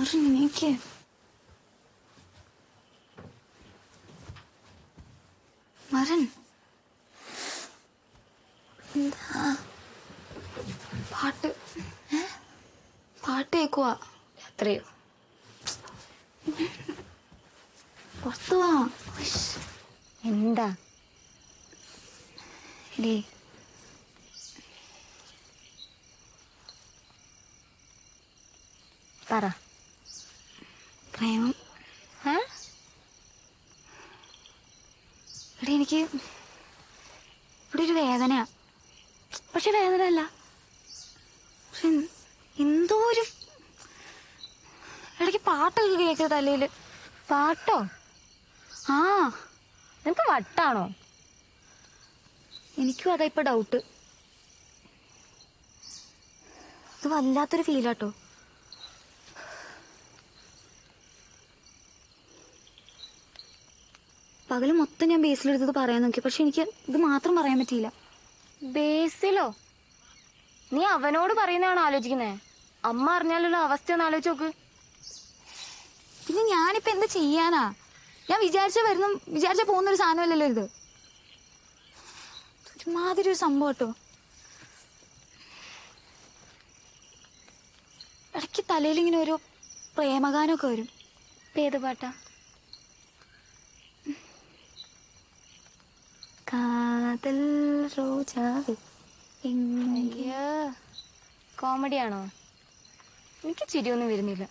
എനിക്ക് മരൻ എന്താ പാട്ട് പാട്ട് കേക്കുവാ എത്രയോ പുറത്തു പോവാ എന്താ എടീ പറ പ്രേമം എടീ എനിക്ക് ഇവിടെ ഒരു വേദനയാ പക്ഷെ വേദന അല്ല പക്ഷെ എന്തോ ഒരു ഇടയ്ക്ക് പാട്ടൊക്കെ കേൾക്കുക തലയില് പാട്ടോ ആ നിനക്ക് വട്ടാണോ എനിക്കും അതാ ഇപ്പൊ ഡൗട്ട് ഇത് വല്ലാത്തൊരു ഫീലാട്ടോ പകല് മൊത്തം ഞാൻ ബേസിലെടുത്തത് പറയാൻ നോക്കി പക്ഷെ എനിക്ക് ഇത് മാത്രം പറയാൻ പറ്റിയില്ല ബേസിലോ നീ അവനോട് പറയുന്നതാണോ ആലോചിക്കുന്നേ അമ്മ അറിഞ്ഞാലുള്ള അവസ്ഥ ഒന്ന് ആലോചിച്ച് നോക്ക് പിന്നെ ഞാനിപ്പോ എന്ത് ചെയ്യാനാ ഞാൻ വിചാരിച്ച പോകുന്നൊരു സാധനമല്ലല്ലോ ഇത് ഒരുമാതിരി ഒരു സംഭവം കേട്ടോ ഇടയ്ക്ക് തലയിൽ ഇങ്ങനെ ഒരു പ്രേമഗാനമൊക്കെ വരും ഏത് പാട്ടാ കാതൽ റോജാവേ കോമഡിയാണോ എനിക്ക് ചിരിയൊന്നും വരുന്നില്ല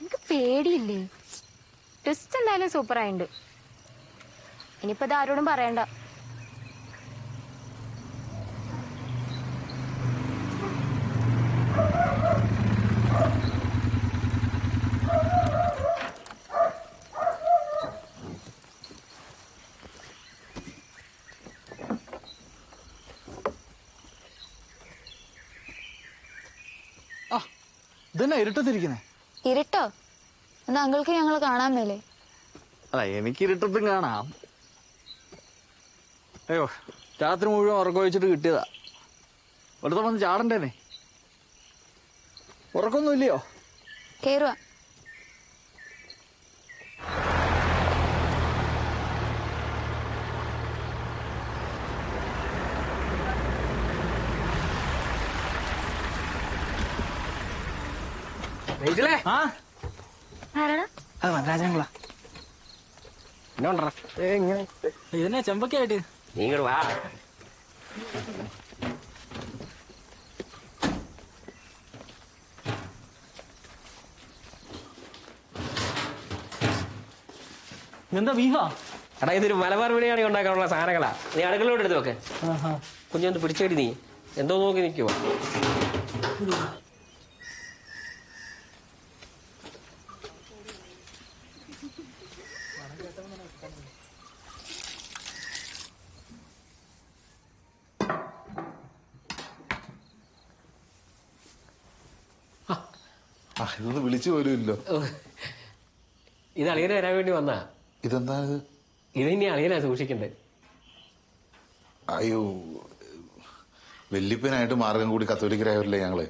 എനിക്ക് പേടിയില്ലേ ട്വിസ്റ്റ് എന്തായാലും സൂപ്പറായിണ്ട് ഇനിയിപ്പോ ഇത് ആരോടും പറയണ്ട ഇതന്നെ ഇരുട്ടത്തിരിക്കുന്നേ ഇരുട്ടോ എന്നാ അങ്കിൾക്ക് ഞങ്ങൾ കാണാൻ മേലേ അല്ല എനിക്ക് ഇരുട്ടത്തും കാണാം അയ്യോ രാത്രി മുഴുവൻ ഉറക്കമൊഴിച്ചിട്ട് കിട്ടിയതാ ഒരുത്തം വന്ന് ചാടണ്ടേനെ ഉറക്കൊന്നും ഇല്ലയോ കേറുവാ ഇതന്നെ ചെമ്പക്കായിട്ട് നിങ്ങൾ വാ എന്താ ബീഫാ എടാ ഇതൊരു മലബാർ ബിരിയാണി ഉണ്ടാക്കാനുള്ള സാധനങ്ങളാ നീ അടുക്കളോട് എടുത്ത് വെക്ക് കുഞ്ഞൊന്ന് പിടിച്ചേടി നീ എന്തോ നോക്കി നിൽക്കുവോ ഇതൊന്ന് വിളിച്ചു പോലുമില്ലോ ഇത് അളിയനെ വരാൻ വേണ്ടി വന്നാ ഇതെന്താ ഇതിനി അളിയനാ സൂക്ഷിക്കണ്ടേ അയ്യോ വല്യപ്പനായിട്ട് മാർഗം കൂടി കത്തോലിക്കരായവരല്ലേ ഞങ്ങള്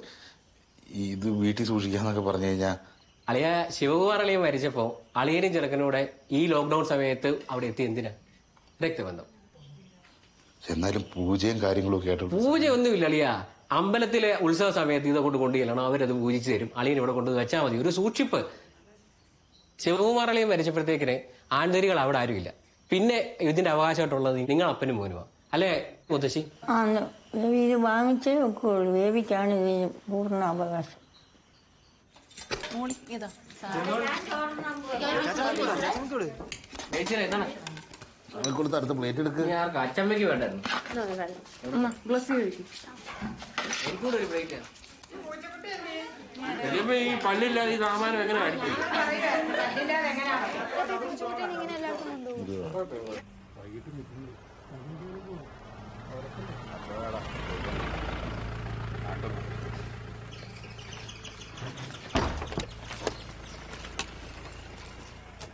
ഇത് വീട്ടിൽ സൂക്ഷിക്കാന്നൊക്കെ പറഞ്ഞു കഴിഞ്ഞാ അളിയ ശിവകുമാർ അളിയൻ മരിച്ചപ്പോ അളിയനും ചെറുക്കനൂടെ ഈ ലോക്ക്ഡൌൺ സമയത്ത് അവിടെ എത്തി എന്തിനാ രക്തബന്ധം എന്നാലും പൂജയും കാര്യങ്ങളും ഒക്കെ ആയിട്ട് പൂജയൊന്നുമില്ല അളിയ അമ്പലത്തിലെ ഉത്സവ സമയത്ത് ഇതൊക്കെ കൊണ്ടുചെല്ലണം അവരത് പൂജിച്ചു തരും അളിയൻ ഇവിടെ കൊണ്ട് വെച്ചാൽ മതി ഒരു സൂക്ഷിപ്പ് ശിവകുമാർ അളിയൻ മരിച്ചപ്പോഴത്തേക്കിന് ആൺതരികൾ അവിടെ ആരുമില്ല പിന്നെ ഇതിന്റെ അവകാശമായിട്ടുള്ളത് നിങ്ങൾ അപ്പനും മോനുമാ അല്ലേ മുത്തശ്ശി ഇത് വാങ്ങിച്ചേ വെക്കുള്ളൂ ബേബിക്കാണ് ഇതിന് പൂർണ്ണ അവകാശം കൊടുത്ത് അടുത്ത പ്ലേറ്റ് എടുക്കുക അച്ചമ്മയ്ക്ക് വേണ്ടായിരുന്നു എനിക്കൂടെ ഒരു പ്ലേറ്റ് ഈ പല്ലില്ലാതെ ഈ സാമാനം എങ്ങനെ അടിക്കും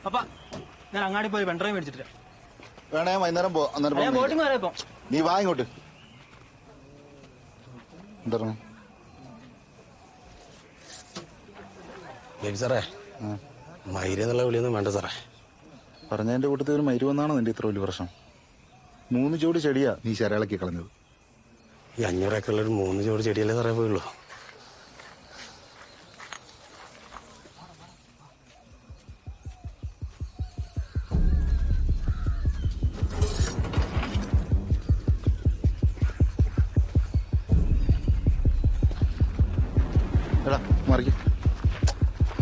അപ്പ ഞാൻ അങ്ങാടി പോയി വെണ്ടറയും മേടിച്ചിട്ടില്ല വേണേ വൈകുന്നേരം പോ അന്നേരം ബോട്ടിങ് വരെ ഇപ്പൊ നീ വാ ഇങ്ങോട്ട് എന്താ ബേബി സാറേ, മൈര എന്നുള്ള വിളിയൊന്നും വേണ്ട സാറേ. പറഞ്ഞതിന്റെ കൂട്ടത്തിൽ ഒരു മരുവെന്നാണോ നിന്റെ ഇത്ര വലിയ പ്രശ്നം? 3 ജോഡി ചെടിയാ നീ ശരളക്കി കളഞ്ഞത്. ഈ 500 ഏക്കറുള്ള ഒരു 3 ജോഡി ചെടിയല്ലേ സാറേ പോയുള്ളൂ. എടാ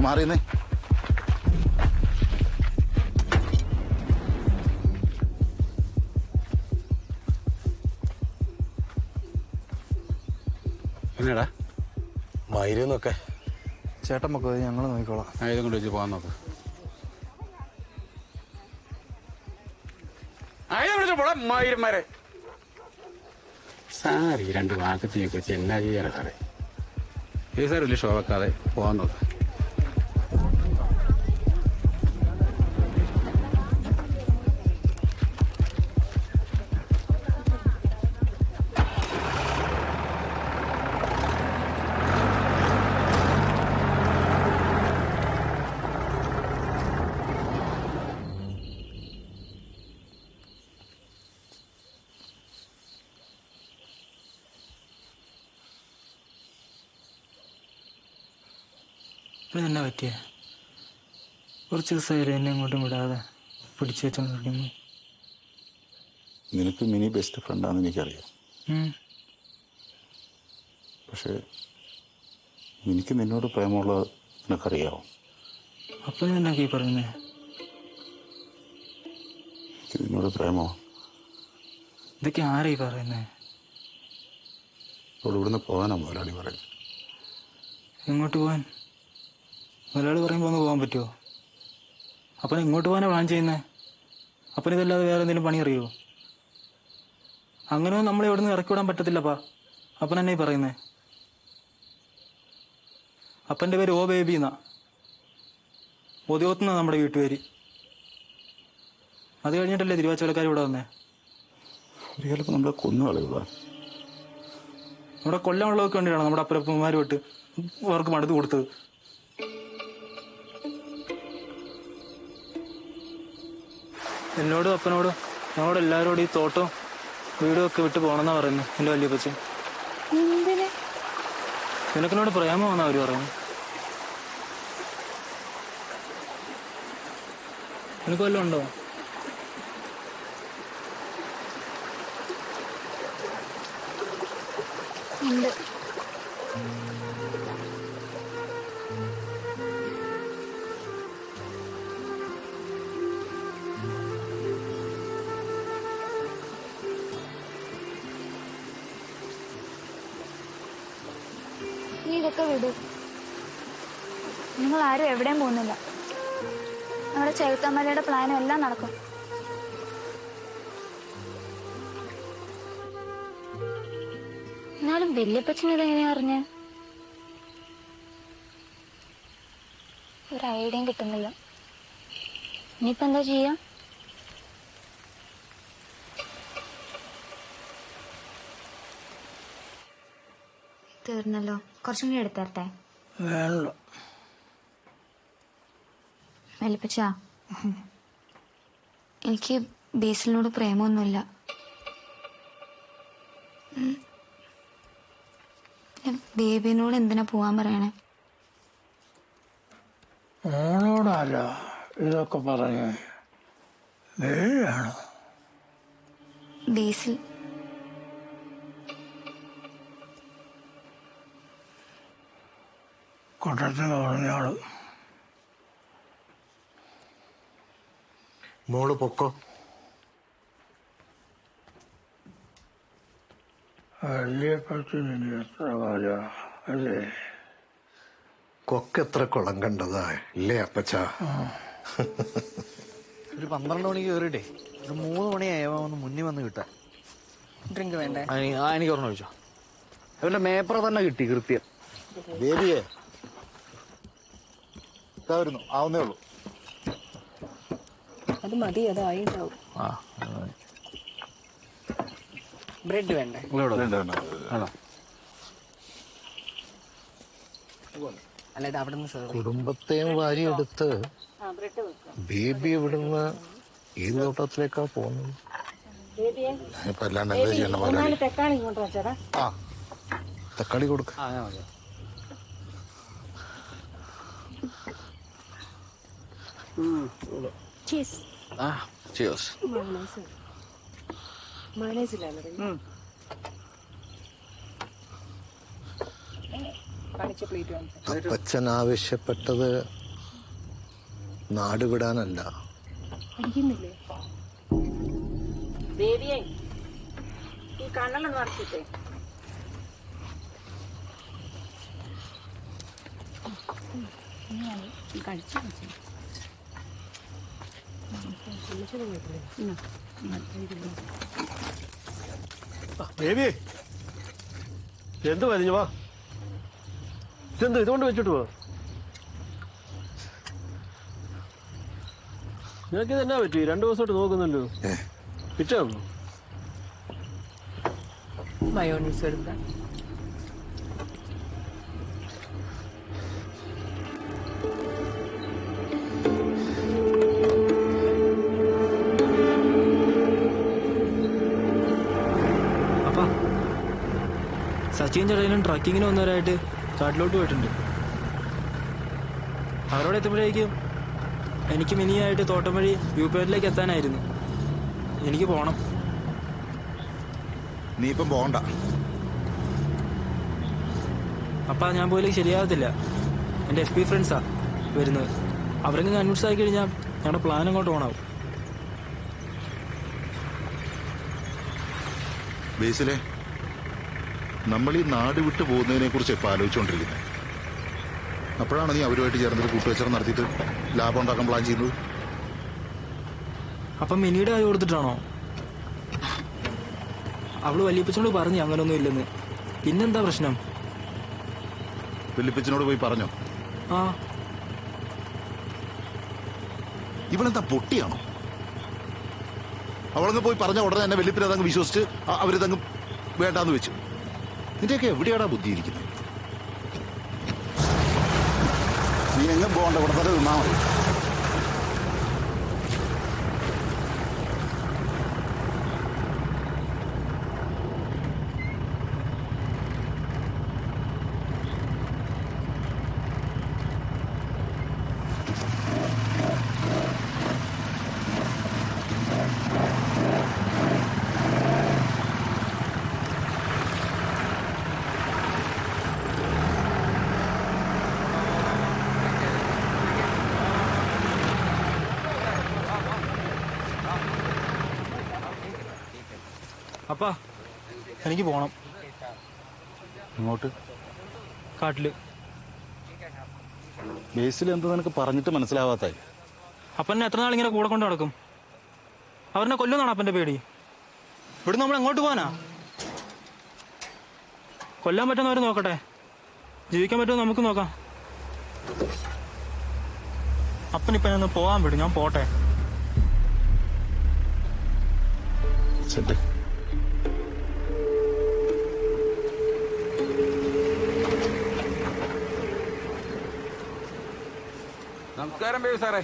മാറിയെന്നേ. എന്നടാ മൈരന്നൊക്കെ ചേട്ടൻ മക്കൾ ഞങ്ങൾ നോക്കിക്കോളാം. ആയുധം കൊണ്ട് വെച്ച് പോകാൻ നോക്ക്. ആയുധം കൊണ്ട് പോടാ മൈരന്മാരെ. സാർ ഈ 2 വാക്കത്തിനെയൊക്കെ വെച്ച് എന്നാ ചെയ്യാനാ സാറേ? ഈ സാർ വലിയ ഷോ വെക്കാതെ പോകാൻ നോക്ക്. എന്നാ പറ്റിയ കുറച്ച് ദിവസമായാലും എന്നെ ഇങ്ങോട്ടും വിടാതെ പിടിച്ചു വെച്ചോണ്ടിരിക്കുന്നു. നിനക്ക് മിനി ബെസ്റ്റ് ഫ്രണ്ടാണെന്ന് എനിക്കറിയാം. പക്ഷെ എനിക്ക് നിന്നോട് പ്രേമമുള്ളത് നിനക്കറിയാവോ? അപ്പൊ എന്നൊക്കെ ഈ പറയുന്നേ? എനിക്ക് നിന്നോട് പ്രേമോ? ഇതൊക്കെ ആരായി പറയുന്നേ? അവിടെ ഇവിടുന്ന് പോകാനാ മുതലാളി പറയുന്നത്. എങ്ങോട്ട് പോകാൻ? മുതലാളി പറയുമ്പോൾ ഒന്ന് പോകാൻ പറ്റുമോ? അപ്പം എങ്ങോട്ട് പോകാനാ പ്ലാൻ ചെയ്യുന്നത്? അപ്പം ഇതല്ലാതെ വേറെ എന്തെങ്കിലും പണി അറിയുമോ? അങ്ങനെ നമ്മളെ ഇവിടെ നിന്ന് ഇറക്കി വിടാൻ പറ്റത്തില്ലപ്പാ. അപ്പൻ എന്നെ ഈ പറയുന്നേ? അപ്പൻ്റെ പേര് ഓ ബേബി എന്നാ. ഒതുവത്തുനിന്നാ നമ്മുടെ വീട്ടുപേര്. അത് കഴിഞ്ഞിട്ടല്ലേ തിരുവാച്ചോലക്കാർ ഇവിടെ വന്നേ? ഒരു കാലത്ത് നമ്മളെ കൊന്നു കളയുക. നമ്മുടെ കൊല്ലമുള്ളതൊക്കെ വേണ്ടിയിട്ടാണ് നമ്മുടെ അപ്പരപ്പന്മാർ വിട്ട് അവർക്ക് മടുത്ത് കൊടുത്തത്. എന്നോടും അപ്പനോടും ഞങ്ങളോട് എല്ലാവരോടും ഈ തോട്ടവും വീടും ഒക്കെ വിട്ട് പോകണമെന്നാ പറയുന്നത് എൻ്റെ വല്യപ്പച്ചൻ. നിനക്കിനോട് പ്രേമമാണെന്നാ അവര് പറയുന്നത്. നിനക്ക് വല്ലതും ഉണ്ടോ? ഉണ്ട്. നീ ഇതൊക്കെ വിടൂ. നിങ്ങൾ ആരും എവിടെയും പോകുന്നില്ല. നമ്മുടെ ചെറുക്കമ്മയുടെ പ്ലാനും എല്ലാം നടക്കും. എന്നാലും വല്യപ്പച്ചൻ ഇതെങ്ങനെയാ അറിഞ്ഞ? ഒരു ഐഡിയയും കിട്ടുന്നില്ല. ഇനിയിപ്പോ എന്താ ചെയ്യാ? തീർന്നല്ലോ. കുറച്ചും കൂടി എടുത്തരട്ടെ? വേണ്ട. വല്യപ്പച്ച, എനിക്ക് ബേസിലിനോട് പ്രേമമൊന്നുമില്ല. ബേബിനോട് എന്തിനാ പോവാൻ പറയണേ? മോളോടല്ല ഇതൊക്കെ പറഞ്ഞു. വേഴാണ്. ബേസിൽ കൊട്ടത്തിൽ പറഞ്ഞാള്. മോള് പൊക്കോ. വലിയ പച്ചന് എത്ര കാല അല്ലേ? കൊക്കെത്ര കുളം കണ്ടതാ ഇല്ലേ അപ്പച്ച? ഒരു 12 മണിക്ക് കയറിയിട്ടേ ഒരു 3 മണിയായവ ഒന്ന് മുന്നിൽ വന്ന് കിട്ടാൻ. ഡ്രിങ്ക് വേണ്ടേ? എനിക്ക് ഓർമ്മ ചോദിച്ചോ. അവന്റെ മേപ്പറ തന്നെ കിട്ടി കൃത്യം. ബേബിയെ വരുന്നു ആവുന്നേ ഉള്ളൂ. അത് മതി, അതായിണ്ടാവും. ബ്രെഡ് വേണ്ടേ? ആണോ? അല്ല ഇത് അവിടെ നിന്ന് കുടുംബത്തെയും വാരിയെടുത്ത് ബേബി ഇവിടുന്ന് ഏത് തോട്ടത്തിലേക്കാ പോകുന്നത്? ഇപ്പൊ അല്ലാണ്ട് എന്താ ചെയ്യണം? തക്കാളി ഇങ്ങോട്ട് വെച്ചടാ. ആ തക്കാളി കൊടുക്ക. അപ്പച്ചൻ ആവശ്യപ്പെട്ടത് നാട് വിടാനല്ല. ദേവിയെ ഈ കണ്ണലൊന്ന് നടത്തിട്ടേ. ബേബി എന്ത് പറഞ്ഞു വാ. ഇതെന്ത് ഇതുകൊണ്ട് വെച്ചിട്ട് പോ. നിനക്ക് ഇതെന്നാ പറ്റി? 2 ദിവസമായിട്ട് നോക്കുന്നല്ലോ. പിറ്റേ മയോണീസ് എടുക്കാം. അപ്പാ സച്ചിൻ ചേട്ടനും ട്രക്കിങ്ങിന് വന്നവരായിട്ട് കാട്ടിലോട്ട് പോയിട്ടുണ്ട്. അവരോട് എത്തുമ്പോഴേക്കും എനിക്ക് മിനിയായിട്ട് തോട്ടം വഴി വ്യൂ പോയിന്റിലേക്ക് എത്താനായിരുന്നു. എനിക്ക് പോണം. നീ ഇപ്പം പോകണ്ട. അപ്പാ ഞാൻ പോയില്ലെങ്കിൽ ശരിയാകത്തില്ല. എൻ്റെ FP ഫ്രണ്ട്സാ വരുന്നത്. അവരെങ്കിലും കൺവിൻസ് ആയി കഴിഞ്ഞാൽ ഞങ്ങളുടെ പ്ലാൻ അങ്ങോട്ട് ഓണാവും. ബേസിലെ നമ്മൾ ഈ നാട് വിട്ടു പോകുന്നതിനെ കുറിച്ച് ഇപ്പൊ ആലോചിച്ചുകൊണ്ടിരിക്കുന്നത്. അപ്പോഴാണ് നീ അവരുമായിട്ട് ചേർന്നൊരു കൂട്ടുവെച്ചറം നടത്തിയിട്ട് ലാഭം ഉണ്ടാക്കാൻ പ്ലാൻ ചെയ്യുന്നത്. അപ്പം മിനിയുടെ കാര്യം കൊടുത്തിട്ടാണോ? അവള് വല്യപ്പച്ചനോട് പറഞ്ഞു അങ്ങനൊന്നും ഇല്ലെന്ന്. പിന്നെന്താ പ്രശ്നം? വല്യപ്പച്ചനോട് പോയി പറഞ്ഞോ? ആ. ഇവളെന്താ പൊട്ടിയാണോ? അവളങ്ങ് പോയി പറഞ്ഞ ഉടനെ തന്നെ വല്യപ്പനെ അതങ്ങ് വിശ്വസിച്ച് അവരിതങ്ങ് വേണ്ടാന്ന് വെച്ചു. നിന്റെയൊക്കെ എവിടെയാടാ ബുദ്ധിയിരിക്കുന്നത്? നീ എങ്ങും പോകണ്ട, ഇവിടെ തന്നെ നിന്നാ മതി. അപ്പാ എനിക്ക് പോണം. ഇങ്ങോട്ട് കാട്ടില്. ബേസിൽ എന്ത് നിനക്ക് പറഞ്ഞിട്ട് മനസ്സിലാവാത്തായി? അപ്പനെ എത്ര നാളിങ്ങനെ കൂടെ കൊണ്ട് നടക്കും? അവരെന്നെ കൊല്ലുന്നാണ് അപ്പന്റെ പേടി. ഇവിടുന്ന് നമ്മൾ എങ്ങോട്ട് പോകാനാ? കൊല്ലാൻ പറ്റുന്നവർ നോക്കട്ടെ, ജീവിക്കാൻ പറ്റുമെന്ന് നമുക്ക് നോക്കാം. അപ്പനിപ്പ എന്നെ ഒന്ന് പോകാൻ വിടും, ഞാൻ പോട്ടെ. സെറ്റ്. നമസ്കാരം ബേബി സാറേ.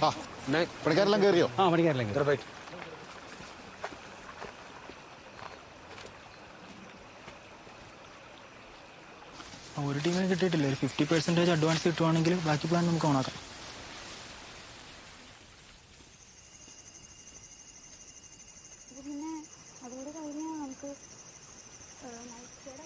പണിക്കാരെല്ലാം കയറിയോ? ആ പണിക്കാരെല്ലാം. ഒരു ടീമിന് കിട്ടിയിട്ടില്ല. ഒരു 50% അഡ്വാൻസ് കിട്ടുവാണെങ്കിൽ ബാക്കി പ്ലാൻ നമുക്ക് ഓണാക്കാം. പിന്നെ അതുകൂടെ കഴിഞ്ഞാൽ നമുക്ക് നൈറ്റ് സ്റ്റേയുടെ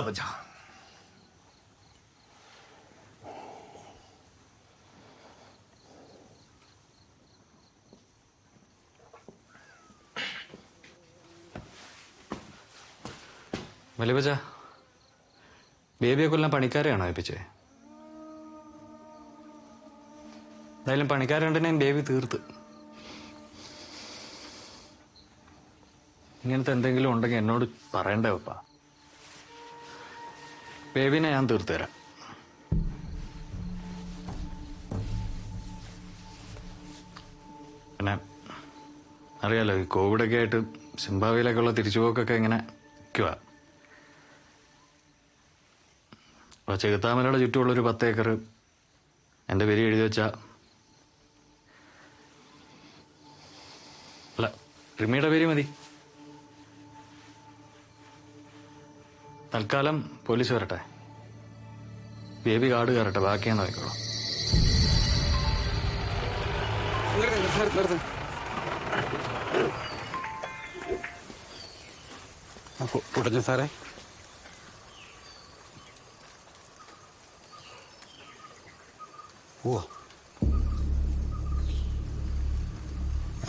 बचा വലിയ ബച്ച ബേബിയെ കൊല്ലാൻ പണിക്കാരെയാണോ ഏൽപ്പിച്ചേ? എന്തായാലും പണിക്കാരുണ്ടെങ്കിൽ ബേബി തീർത്ത്. ഇങ്ങനത്തെ എന്തെങ്കിലും ഉണ്ടെങ്കിൽ എന്നോട് പറയണ്ടേ പപ്പ. ബേബിനെ ഞാൻ തീർത്തു തരാം. പിന്നെ അറിയാലോ, ഈ കോവിഡൊക്കെ ആയിട്ട് സിംബാബ്വേയിലേക്കുള്ള തിരിച്ചുപോക്കൊക്കെ ഇങ്ങനെ നിൽക്കുക. അപ്പോൾ ചെകുത്താമലയുടെ ചുറ്റുമുള്ളൊരു 10 ഏക്കർ എൻ്റെ പേര് എഴുതി വെച്ചാൽ, അല്ല റിമിയുടെ പേര് മതി. തൽക്കാലം പോലീസ് വരട്ടെ, ബേബി കാട് കയറട്ടെ, ബാക്കി ഞാൻ നോക്കിക്കോളാം. ഉടഞ്ഞ സാറേ, ഓ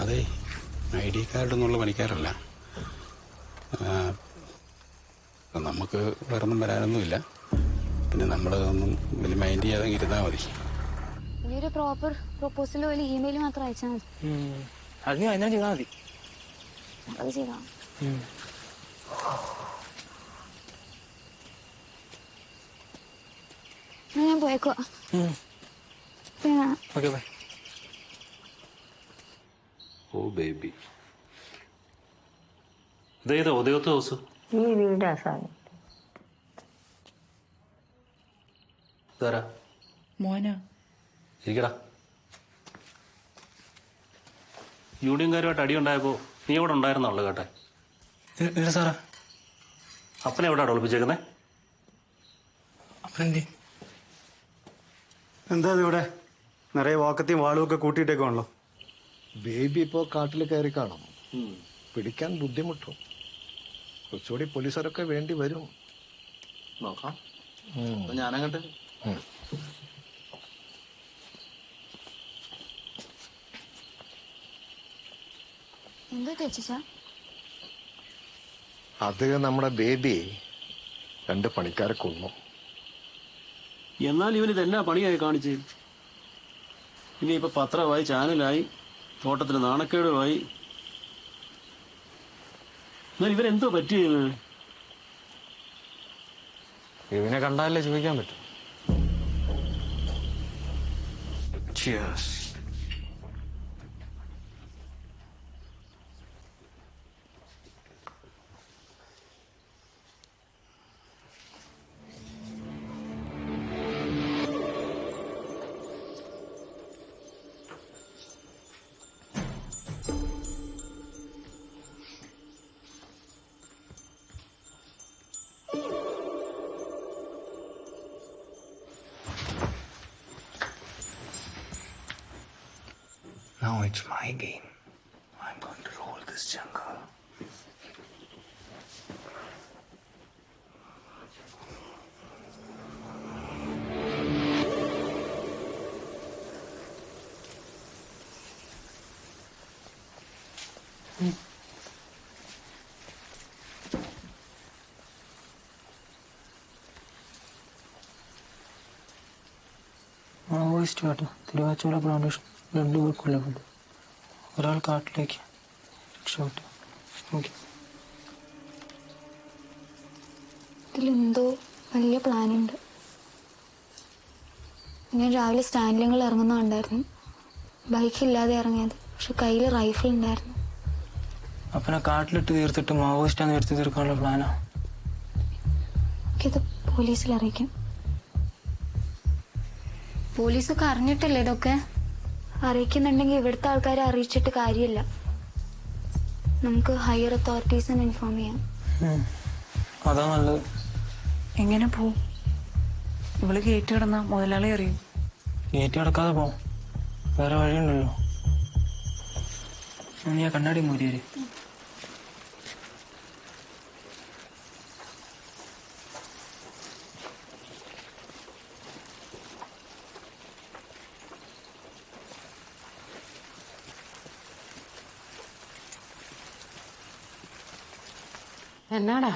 അതെ, ID കാർഡൊന്നുള്ള പണിക്കാരല്ല. നമുക്ക് വേറൊന്നും വരാനൊന്നുമില്ല. പിന്നെ നമ്മളതൊന്നും വലിയ മൈൻഡ് ചെയ്യാതെ ഇരുന്നാൽ മതി. ഈ ഒരു പ്രോപ്പർ പ്രൊപ്പോസൽ പോലെ ഇമെയിൽ മാത്രം അയച്ചാൽ മതി. അത് നീ വൈകുന്നേരം ചെയ്താൽ മതി. അത് ചെയ്താ ഞാൻ പോയേക്കുവാ. പിന്നെ ഓക്കെ ബൈ. ഓ ബേബി, ഇതേതാ ഉദയത്ത് ഹൗസ്? ഈ വീടാ സാധനം. ഇതാരാ? മോനാ. ഇരിക്കടാ. യൂണിയൻകാരുമായിട്ട് അടിയുണ്ടായപ്പോ നീ ഇവിടെ ഉണ്ടായിരുന്നുള്ളു കേട്ടെ. ഇല്ല സാറാ. അപ്പനെ എവിടെയാണ് ഒളിപ്പിച്ചേക്കുന്നേ? അപ്പനെന്തേ? എന്താ ഇവിടെ നിറയെ വാക്കത്തെയും വാളും ഒക്കെ കൂട്ടിയിട്ടേക്കാണല്ലോ. ബേബി ഇപ്പോ കാട്ടിൽ കയറി കാണും. പിടിക്കാൻ ബുദ്ധിമുട്ടും. കുറച്ചുകൂടി പോലീസുകാരൊക്കെ വേണ്ടി വരും. നോക്കാം. ഞാനങ്ങട്ട് എന്താ ചേച്ചാ? അത് നമ്മുടെ ബേബി 2 പണിക്കാരെ കൊന്നു. എന്നാൽ ഇവനിത് എന്നാ പണിയായി കാണിച്ച്? ഇനിയിപ്പൊ പത്രമായി, ചാനലായി, തോട്ടത്തിന് നാണക്കേടുമായി. എന്നാൽ ഇവരെന്തോ പറ്റിയത്? ഇവനെ കണ്ടാലേ ചോദിക്കാൻ പറ്റും. Cheers. Now it's my game. I'm going to rule this jungle. Maoist കേട്ടോ. തിരുവാച്ചോല പ്ലാന്റേഷൻ 2 പേർ കൊല്ലപ്പെട്ടു. ഒരാൾ കാട്ടിലേക്ക് രക്ഷപ്പെട്ടു. ഓക്കെ. ഇതിലെന്തോ വലിയ പ്ലാനുണ്ട്. ഞാൻ രാവിലെ സ്റ്റാൻഡിൽ ഇറങ്ങുന്നുണ്ടായിരുന്നു. ബൈക്കില്ലാതെ ഇറങ്ങിയത്. പക്ഷെ കയ്യിൽ റൈഫിൾ ഉണ്ടായിരുന്നു. അപ്പനെ കാട്ടിലിട്ട് തീർത്തിട്ട് മാവോയിസ്റ്റാന്ന് വരുത്തി തീർക്കാനുള്ള പ്ലാനാ. ഇത് പോലീസിൽ അറിയിക്കും. പോലീസൊക്കെ അറിഞ്ഞിട്ടല്ലേ ഇതൊക്കെ? അറിയിക്കുന്നുണ്ടെങ്കിൽ ഇവിടുത്തെ ആൾക്കാരെ അറിയിച്ചിട്ട് കാര്യമില്ല. നമുക്ക് ഹയർ അതോറിറ്റീസിനെ ഇൻഫോം ചെയ്യാം. അതാ നല്ലത്. എങ്ങനെ പോവും? ഇവള് കയറ്റി കിടന്ന മുതലാളി അറിയും. കയറ്റി കിടക്കാതെ പോ. വേറെ വഴിയുണ്ടല്ലോ. നീ ആ കണ്ണാടി മൂരിയേര്. എന്നാടാ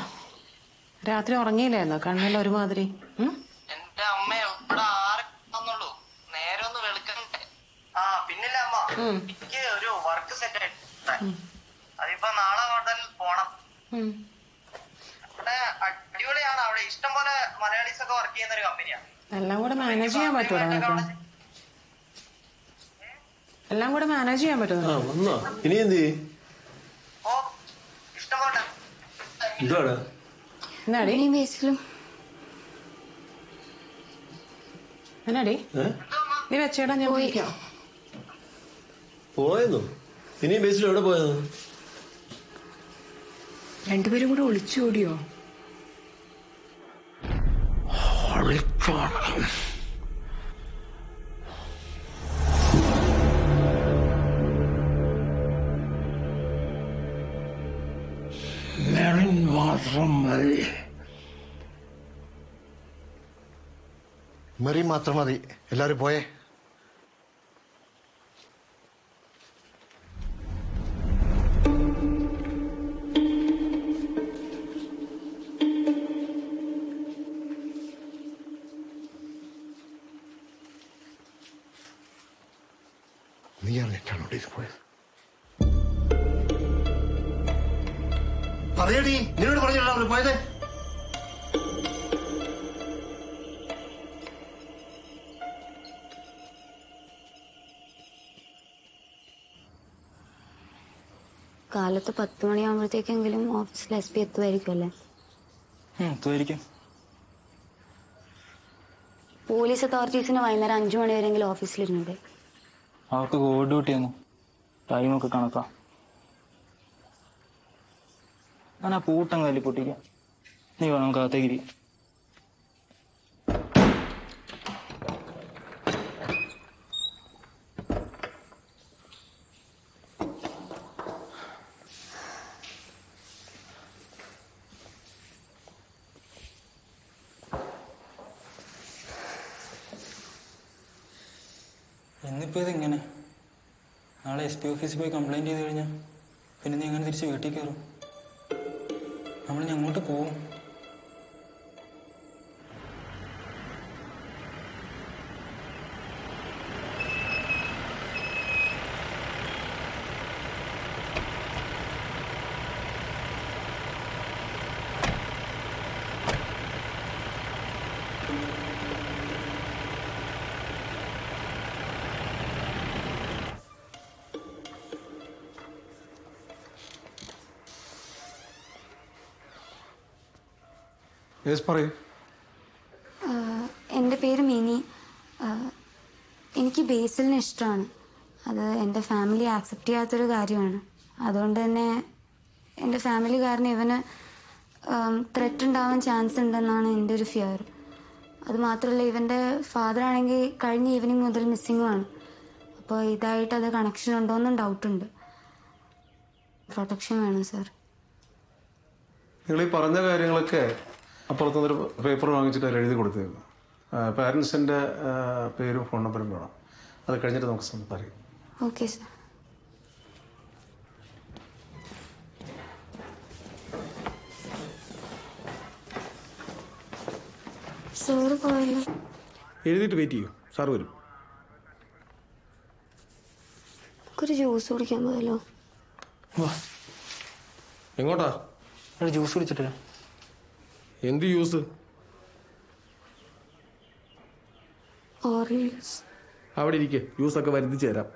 രാത്രി ഉറങ്ങിയില്ലായിരുന്നോ? കണ്ണെല്ലാം ഒരുമാതിരി. എന്റെ അമ്മ ഇവിടെ ആറുള്ളൂ. നേരെ ഒന്ന് വെളുക്കണ്ടേ? ആ പിന്നില്ല അമ്മ, എനിക്ക് ഒരു വർക്ക് സെറ്റ് ആയിട്ട് അതിപ്പോ നാളെ മുതൽ പോണം. ഇവിടെ അടിപൊളിയാണ്. അവിടെ ഇഷ്ടം പോലെ മലയാളീസ് ഒക്കെ വർക്ക് ചെയ്യുന്ന ഒരു കമ്പനിയാണ്. എല്ലാം കൂടെ മാനേജ് ചെയ്യാൻ പറ്റുമോ? എല്ലാം കൂടെ മാനേജ് ചെയ്യാൻ പറ്റുമോ? ഇനി എന്ത്? ഓ ഇഷ്ടം പോലെ. എന്നാടി ബേസിലും എന്നാടി നീ വെച്ചേടാ, ഞാൻ വിളിക്കാം. പോയെന്നു? ഇനിയും ബേസിൽ എവിടെ പോയത്? രണ്ടുപേരും കൂടെ ഒളിച്ചോടിയോ? മാത്രം മതി. മെറി മാത്രം മതി. എല്ലാരും പോയേ. അതേടി നിന്നോട് പറഞ്ഞാണ് അവര് പോയത്. കാലത്ത് 10 മണിയാകുമ്പോഴത്തേക്കെങ്കിലും ഓഫീസിൽ SP എത്തുമായിരിക്കും അല്ലേ? എത്തുമായിരിക്കും. പോലീസ് അതോറിറ്റീസിന് വൈകുന്നേരം 5 മണി വരെങ്കിലും ഓഫീസിലിരുന്നുണ്ട്. അവർക്ക് കോവിഡ് ഡ്യൂട്ടിയായിരുന്നു. ടൈമൊക്കെ കണക്കാ. ഞാൻ ആ പൂട്ടം കല്ലി പൊട്ടിക്കാം. നീ വേണം നമുക്ക് അകത്തേക്ക്. എന്നിപ്പോ ഇതിങ്ങനെ നാളെ SP ഓഫീസിൽ പോയി കംപ്ലൈന്റ് ചെയ്ത് കഴിഞ്ഞാൽ പിന്നെ നീ എങ്ങനെ തിരിച്ച് വീട്ടിൽ കയറും? നമ്മൾ അങ്ങോട്ട് പോവും. എൻ്റെ പേര് മിനി. എനിക്ക് ബേസിലിനെ ഇഷ്ടമാണ്. അത് എൻ്റെ ഫാമിലി ആക്സെപ്റ്റ് ചെയ്യാത്തൊരു കാര്യമാണ്. അതുകൊണ്ട് തന്നെ എൻ്റെ ഫാമിലി കാരണം ഇവന് ത്രെറ്റ് ഉണ്ടാവാൻ ചാൻസ് ഉണ്ടെന്നാണ് എൻ്റെ ഒരു ഫിയർ. അതുമാത്രമല്ല ഇവൻ്റെ ഫാദർ ആണെങ്കിൽ കഴിഞ്ഞ ഈവനിങ് മുതൽ മിസ്സിങ്ങുമാണ്. അപ്പോൾ ഇതായിട്ട് അത് കണക്ഷൻ ഉണ്ടോയെന്നും ഡൗട്ടുണ്ട്. പ്രൊട്ടക്ഷൻ വേണം സാർ. നിങ്ങൾ ഈ പറഞ്ഞ കാര്യങ്ങളൊക്കെ അപ്പുറത്തുനിന്നൊരു പേപ്പർ വാങ്ങിച്ചിട്ട് അതിൽ എഴുതി കൊടുത്തേക്കും. പാരൻസിൻ്റെ പേരും ഫോൺ നമ്പറും വേണം. അത് കഴിഞ്ഞിട്ട് നമുക്ക് സംസാരിക്കാം. Okay sir. സാറ് പോയല്ലോ. എഴുതിയിട്ട് വെയിറ്റ് ചെയ്യൂ, സാർ വരും. നമുക്കൊരു ജ്യൂസ് കുടിക്കാൻ പോയല്ലോ. എങ്ങോട്ടാ? ജ്യൂസ് കുടിച്ചിട്ടില്ല. എന്ത് ജ്യൂസ്? Orange juice. അവിടെ ഇരിക്കെ, ജ്യൂസൊക്കെ വരുത്തിച്ചു തരാം.